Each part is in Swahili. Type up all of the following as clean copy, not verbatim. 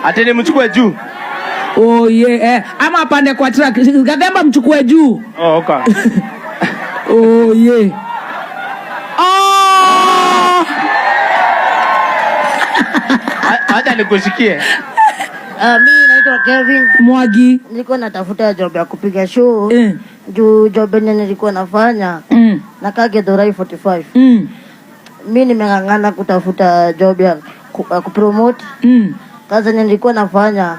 Atende mchukue juu. Oh yeah. Ama apande kwa track. Gademba mchukue juu. Oh, okay. Oh yeah. Oh! Acha nikushikie. Mimi naitwa Kevin Mwagi. Nilikuwa natafuta job ya kupiga show. Juu job yenye nilikuwa nafanya nakaa Githurai 45. Mimi nimeng'ang'ana kutafuta job ya kupromote. Kazi nilikuwa nafanya.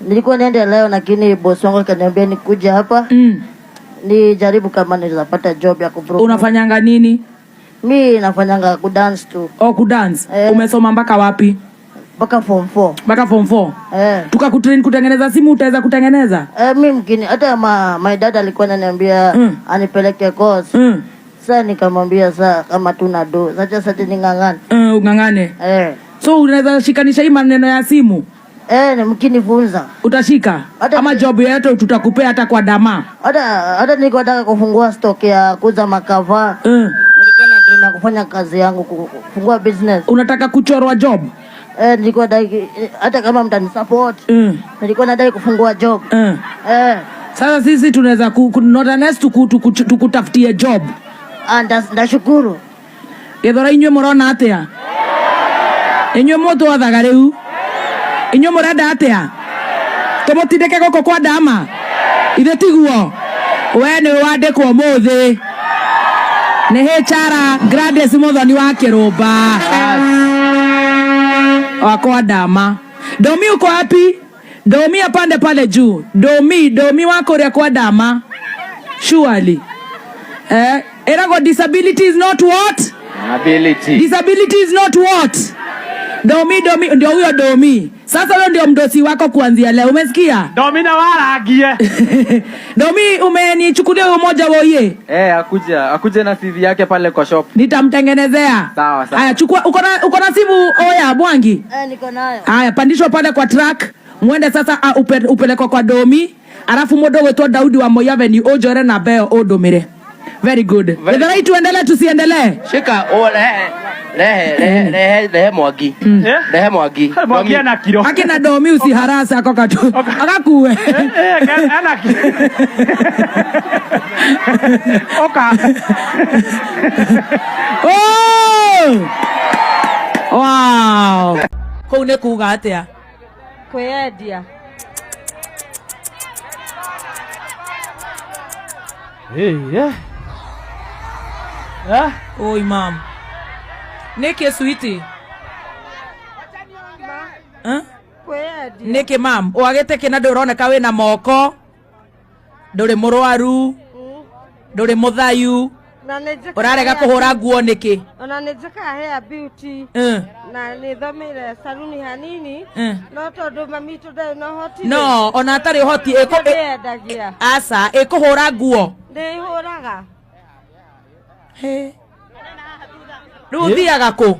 Nilikuwa niende leo lakini boss wangu akaniambia nikuje hapa. Nijaribu kama nilipata job ya kupromote. Unafanyanga nini? Mimi nafanyanga kudance tu. Oh, kudance. Umesoma mpaka wapi? Mpaka form 4. Mpaka form 4. Tukakutrain kutengeneza simu, utaweza kutengeneza? Mimi mkini hata my dad alikuwa ananiambia anipeleke course. Sasa nikamwambia sasa kama tuna do. Sasa ningangane. Ungangane. So unaweza shikanisha hii maneno ya simu? Ni mkinifunza. Utashika? Ama job yetu tutakupea hata kwa dama. Hata nilikuwa nataka kufungua stock ya kuuza makava. Nilikuwa na dream ya kufanya kazi yangu kufungua business. Unataka kuchorwa job? Nilikuwa dai hata kama mtani support. Nilikuwa nadai kufungua job. Sasa sisi tunaweza not unless tukutafutie job. Ndashukuru. Githora inywe murona atia? Inywe moto wathaga riu. Inywe murenda atia? Tumutindike goko kwa dama. Ithe tiguo. We ni wandikwo muthi. Ni HR Gladys Muthoni wa Kirumba. Wako dama. Domi uko wapi? Domi apande pale juu. Domi wako ria kwa dama. Surely. Erago disability is not what? Ability. Disability is not what? Domi ndio huyo Domi. Sasa wewe ndio mdosi wako kuanzia leo. Umesikia? Domi na waragie. Domi umenichukulia huyo moja woye. Akuje na CV yake pale kwa shop. Nitamtengenezea. Sawa. Haya, chukua uko na simu oya Bwangi? Niko nayo. Haya, pandishwa pale kwa track. Mwende sasa upelekwa kwa Domi. Alafu modo wetu Daudi wa Moyave ni ojore na beo odomire. Very good. Githora tuendelee tusiendelee? Shika lehe Mwagi. Lehe Mwagi. Mwagi ana kilo. Akina Domi usiharasa akoka tu. Akakuwe. Ana kilo. Oka. Oh! Wow. Kone kuga atia? Kwedia. Oi mam. Neke sweetie. Kwedia. Neke mam, oagete kina ndoroneka wina moko. Nduri murwaru. Nduri muthayu. Urarega kuhura nguo niki? Ona nijeka hair beauty. Na nithomire saluni hanini. No tondu mami tudai no hoti. No, ona atari hoti endagia. Asa, ikuhura nguo. Ndihuraga. He. Ruthiaga ku?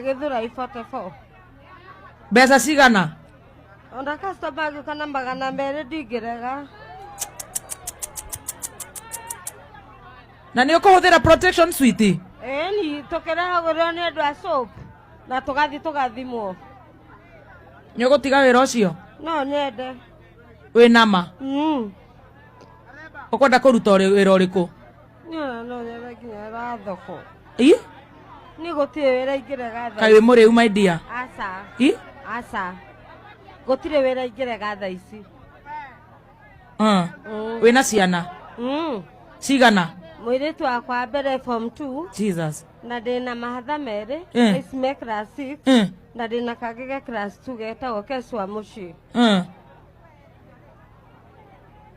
Githurai 44. Mbeca cigana? Onda customer kana 200 ndingirega. Na ni ukuhuthira protection suite? Ni tokera goro ni andu a soap na tugathimwo. Ni ugutiga wira ucio? No nyende. We nama? Ukwenda kuruta wira uriku? No nyende kinya rathoko. Ni gutire wira ingirega tha. Kai we muri my dear? Asa. Asa. Gutire wira ingirega tha ici. Wina ciana? Cigana? Mwiritu wakwa mbere form 2. Jesus. Na ndina mahatha meri. Icime class 6. Na ndina kangige class 2 getagwo Keswa Mushi.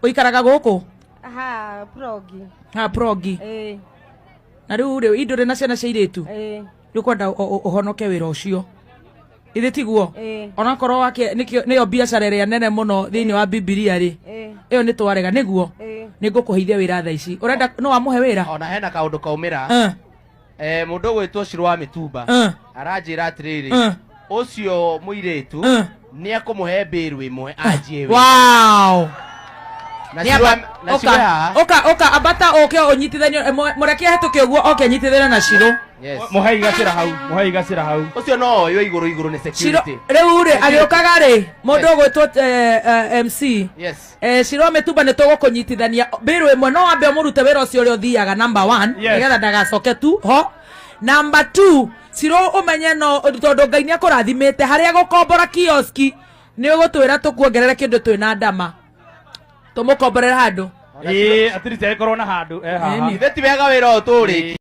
Uikaraga guku? Progi. Progi. Na riu indure na ciana cia iritu? Ukwenda uhonoke wira ucio? Ithe tiguo? Ona korwo wake niyo biacara ria nene muno thiini wa Biblia ri. Iyo ni twarega niguo? Ningukuheithia wira tha ici. Urenda no amuhe wira? Ona hena kaundu kaumira. Mundu gwitwo Shiro wa Mitumba. Aranjira atiriri. Ucio muiritu ni akumuhe mbiru imwe anjie wira. Wow. oka abata oke onyitithanio mureke hatuke uguo oke nyitithana na Shiro muhai gacira hau ucio no yo iguru ni security riu ri agiokaga ri mundu gwitwo MC Shiro ametumba ni tugukunyitithania biru imwe no ambe murute wira ucio uri uthiaga number 1 nigetha ndagacoke tu ho number 2 Shiro umenye no tondu Ngai ni akurathimite haria gukombora kioski ni ugutwira tukuongerera kindu twina ndama tumukomborera handu atirite korona handu ithe ti wega wira uturi